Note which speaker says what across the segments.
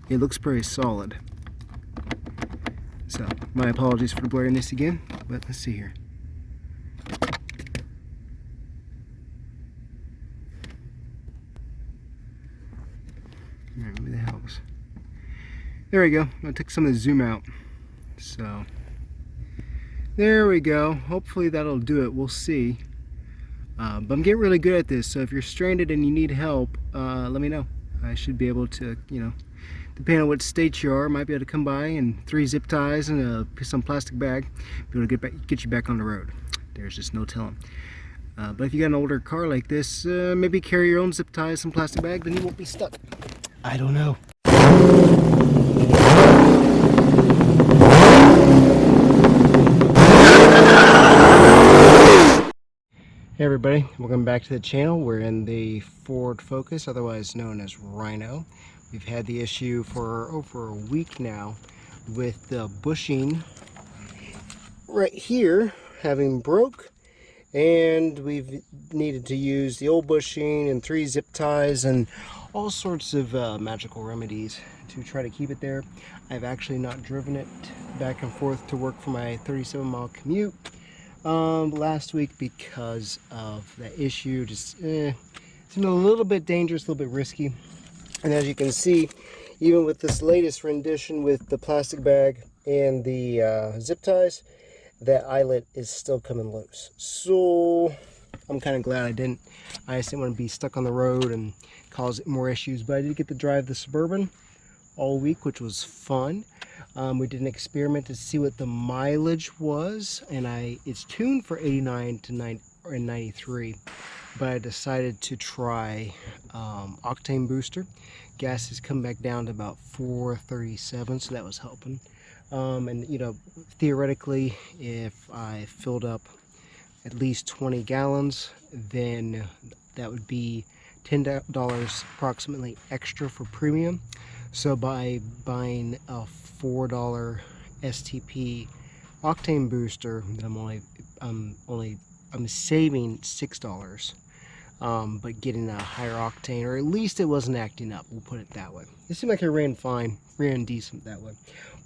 Speaker 1: it looks pretty solid. So my apologies for the blurriness again, but let's see here. Maybe that helps. There we go. I took some of the zoom out. So there we go. Hopefully that'll do it. We'll see. But I'm getting really good at this. So if you're stranded and you need help, let me know. I should be able to, you know, depending on what state you are, I might be able to come by and 3 zip ties and some plastic bag, be able to get you back on the road. There's just no telling. But if you got an older car like this, maybe carry your own zip ties, some plastic bag, then you won't be stuck. I don't know. Hey everybody, welcome back to the channel. We're in the Ford Focus, otherwise known as Rhino. We've had the issue for over a week now with the bushing right here having broke, and we've needed to use the old bushing and 3 zip ties and all sorts of magical remedies to try to keep it there. I've actually not driven it back and forth to work for my 37-mile commute last week because of that issue. Just seemed a little bit dangerous, a little bit risky. And as you can see, even with this latest rendition with the plastic bag and the zip ties, that eyelet is still coming loose. So I'm kind of glad I didn't. I just didn't want to be stuck on the road and cause more issues. But I did get to drive the Suburban all week, which was fun. We did an experiment to see what the mileage was, and it's tuned for 89 to 93, but I decided to try octane booster. Gas has come back down to about 437, so that was helping. And you know, theoretically, if I filled up at least 20 gallons, then that would be $10 approximately extra for premium. So by buying a $4 STP octane booster, I'm saving $6, but getting a higher octane, or at least it wasn't acting up. We'll put it that way. It seemed like it ran fine, ran decent that way.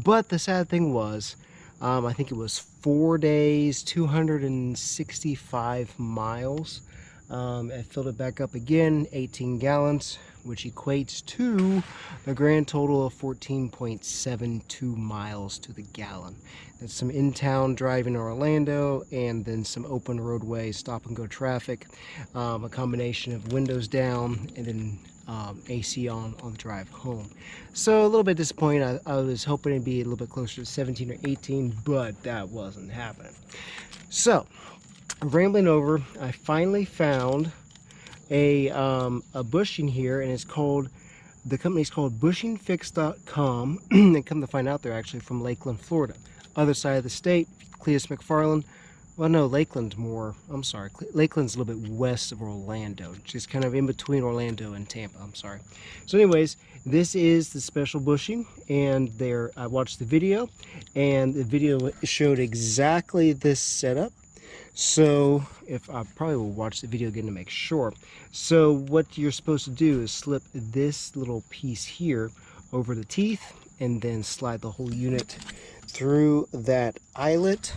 Speaker 1: But the sad thing was, I think it was 4 days, 265 miles. I filled it back up again, 18 gallons, which equates to the grand total of 14.72 miles to the gallon. That's some in-town driving in Orlando, and then some open roadway stop and go traffic, a combination of windows down and then AC on the drive home. So a little bit disappointed. I was hoping it'd be a little bit closer to 17 or 18, but that wasn't happening. So rambling over, I finally found a bushing here, and the company's called BushingFix.com. And come to find out, they're actually from Lakeland, Florida, other side of the state. Cleus McFarland. Well, no, Lakeland's more. I'm sorry, Lakeland's a little bit west of Orlando, just kind of in between Orlando and Tampa. I'm sorry. So, anyways, this is the special bushing, and I watched the video, and the video showed exactly this setup. So if I probably will watch the video again to make sure. So what you're supposed to do is slip this little piece here over the teeth, and then slide the whole unit through that eyelet,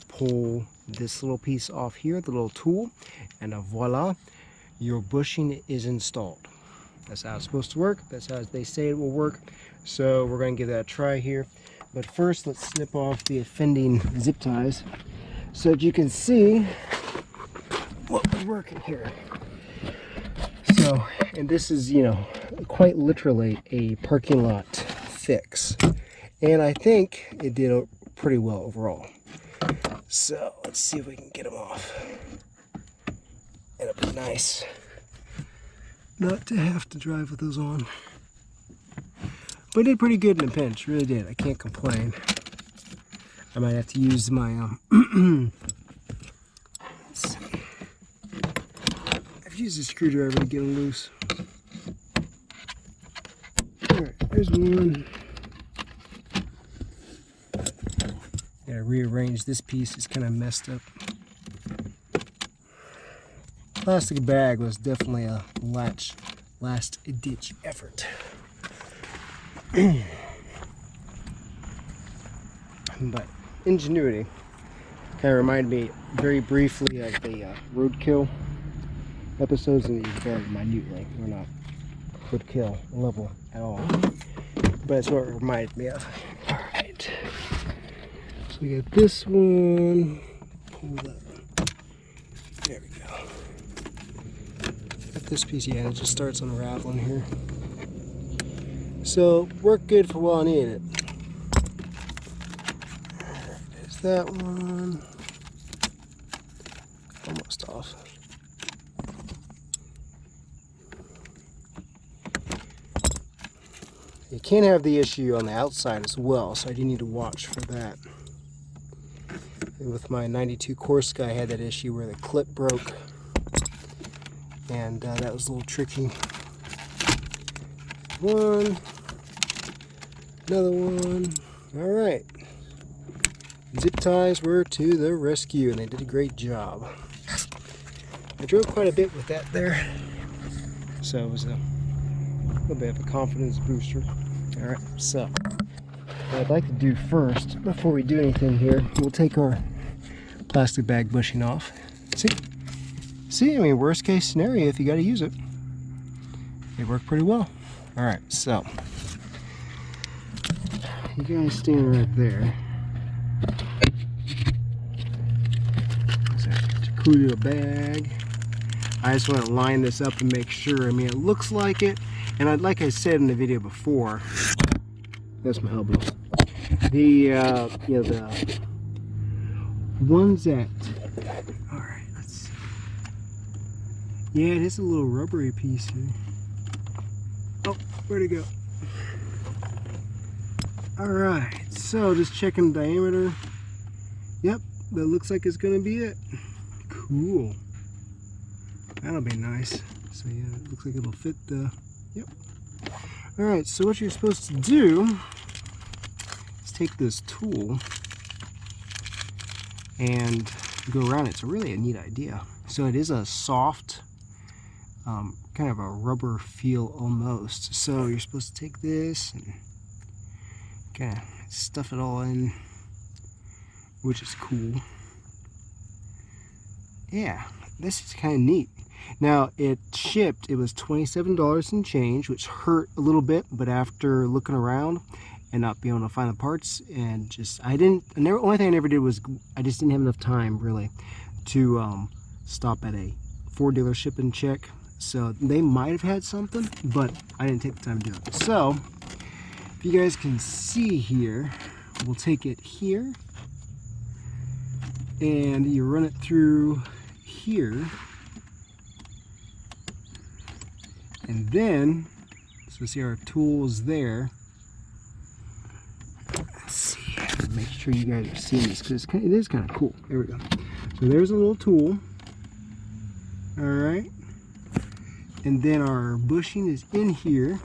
Speaker 1: pull this little piece off here, the little tool, and voila, your bushing is installed. That's how it's supposed to work. That's how they say it will work. So we're going to give that a try here. But first, let's snip off the offending zip ties, so that you can see what we're working here. So, and this is, you know, quite literally a parking lot fix. And I think it did pretty well overall. So, let's see if we can get them off. It'll be nice not to have to drive with those on. But it did pretty good in a pinch, really did. I can't complain. I might have to use my, let's see. I've used a screwdriver to get them loose. Alright, there's one. Gotta rearrange this piece, it's kind of messed up. Plastic bag was definitely a last ditch effort. But ingenuity kind of reminded me very briefly of the roadkill episodes, and very minutely. We're not roadkill level at all, but that's what it reminded me of. All right, so we got this one. Pull that. There we go. Got this piece, yeah, it just starts unraveling here. So worked good for while I needed it. There's that one. Almost off. You can have the issue on the outside as well, so I do need to watch for that. And with my 92 Corsica, I had that issue where the clip broke, and that was a little tricky. One, another one. All right. Zip ties were to the rescue, and they did a great job. I drove quite a bit with that there, so it was a little bit of a confidence booster. All right, so what I'd like to do first, before we do anything here, we'll take our plastic bag bushing off. See, I mean, worst case scenario, if you got to use it, they work pretty well. All right, so you guys stand right there. To a bag. I just want to line this up and make sure. I mean, it looks like it, and like I said in the video before, that's my elbow. The you know, the ones that, all right, let's see. Yeah, it is a little rubbery piece here. Oh, where'd it go? All right, so just checking the diameter. Yep, that looks like it's gonna be it. Cool. That'll be nice. So yeah, it looks like it'll fit the, yep. All right, so what you're supposed to do is take this tool and go around it. It's really a neat idea. So it is a soft, kind of a rubber feel almost. So you're supposed to take this and kind of stuff it all in, which is cool. Yeah, this is kind of neat. Now, it shipped, it was $27 and change, which hurt a little bit, but after looking around and not being able to find the parts, and just, only thing I never did was, I just didn't have enough time, really, to stop at a Ford dealership and check. So they might have had something, but I didn't take the time to do it. So, if you guys can see here, we'll take it here, and you run it through here, and then, so see our tools there. Let's see, make sure you guys are seeing this, because it is kind of cool. There we go. So there's a little tool. All right, and then our bushing is in here.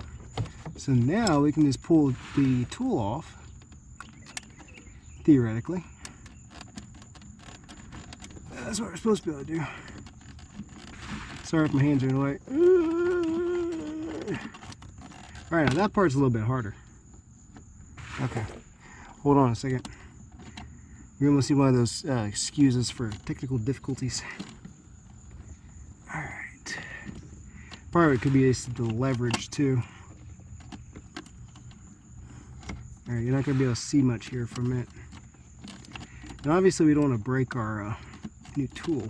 Speaker 1: So now we can just pull the tool off, theoretically. That's what we're supposed to be able to do. Sorry if my hands are in the way. Alright, now that part's a little bit harder. Okay, hold on a second. You're going to see one of those excuses for technical difficulties. Alright. Part of it could be just the leverage too. Alright, you're not going to be able to see much here for a minute. And obviously we don't want to break our new tool.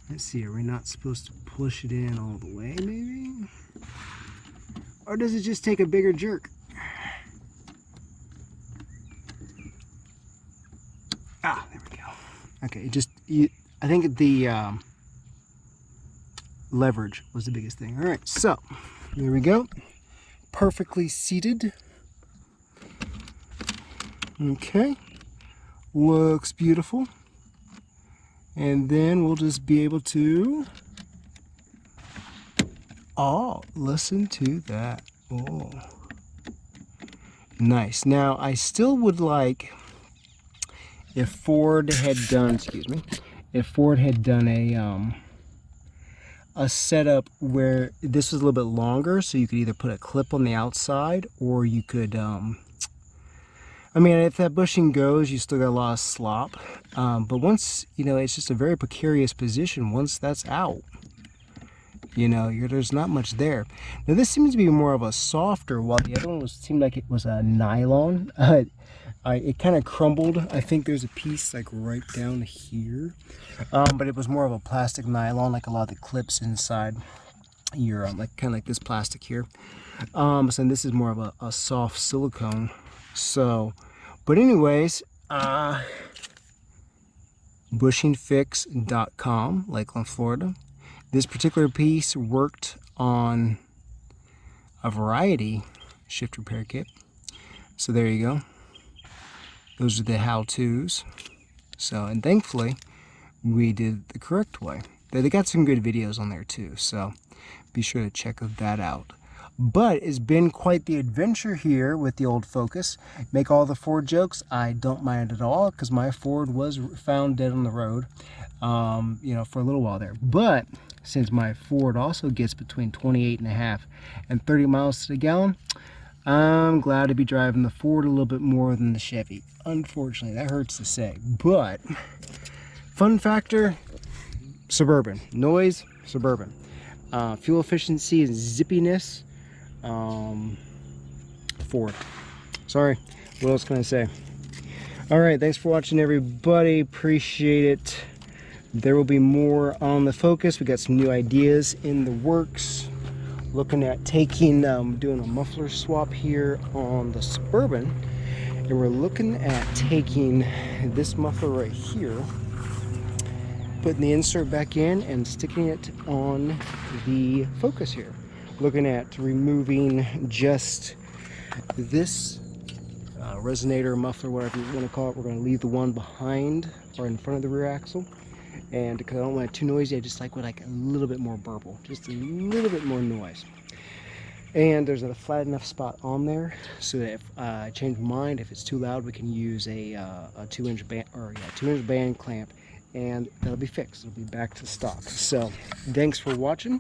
Speaker 1: Let's see, are we not supposed to push it in all the way, maybe? Or does it just take a bigger jerk? Ah, there we go. Okay, I think the leverage was the biggest thing. All right, so there we go. Perfectly seated. Okay, looks beautiful. And then we'll just be able to, oh, listen to that. Oh, nice. Now, I still would like, if Ford had done, excuse me, if Ford had done a setup where this was a little bit longer, so you could either put a clip on the outside, or you could, I mean, if that bushing goes, you still got a lot of slop. But once, you know, it's just a very precarious position. Once that's out, you know, there's not much there. Now this seems to be more of a softer, while the other one seemed like it was a nylon. It kind of crumbled. I think there's a piece like right down here, but it was more of a plastic nylon, like a lot of the clips inside your like kind of like this plastic here. So this is more of a soft silicone. So, but anyways, bushingfix.com, Lakeland, Florida. This particular piece worked on a variety shift repair kit. So there you go. Those are the how-tos. So, and thankfully, we did the correct way. They got some good videos on there too, so be sure to check that out. But it's been quite the adventure here with the old Focus. Make all the Ford jokes, I don't mind at all, because my Ford was found dead on the road, you know, for a little while there. But since my Ford also gets between 28.5 and 30 miles to the gallon, I'm glad to be driving the Ford a little bit more than the Chevy. Unfortunately, that hurts to say. But fun factor, Suburban. Noise, Suburban. Fuel efficiency and zippiness, Ford. Sorry, what else can I say? Alright, thanks for watching, everybody. Appreciate it. There will be more on the Focus. We got some new ideas in the works. Looking at taking, doing a muffler swap here on the Suburban. And we're looking at taking this muffler right here, putting the insert back in and sticking it on the Focus here. Looking at removing just this resonator, muffler, whatever you want to call it. We're going to leave the one behind or in front of the rear axle. And because I don't want it too noisy, I just like a little bit more burble, just a little bit more noise. And there's a flat enough spot on there so that if I change my mind, if it's too loud, we can use a 2-inch band, or 2-inch band clamp, and that'll be fixed. It'll be back to stock. So thanks for watching.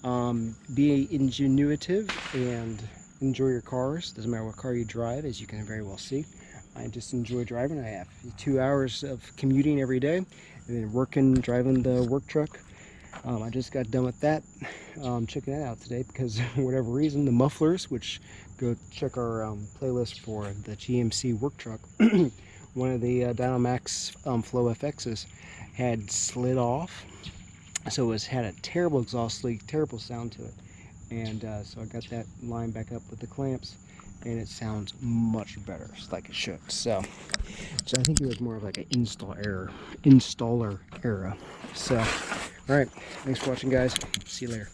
Speaker 1: Be ingenuitive and enjoy your cars. Doesn't matter what car you drive, as you can very well see. I just enjoy driving. I have 2 hours of commuting every day, and then working, driving the work truck. I just got done with that. Checking that out today because for whatever reason, the mufflers, which go check our playlist for the GMC work truck, one of the Dynamax Flow FXs had slid off. So it had a terrible exhaust leak, terrible sound to it. And so I got that lined back up with the clamps, and it sounds much better, just like it should. So I think it was more of like an installer error. So, all right, thanks for watching, guys. See you later.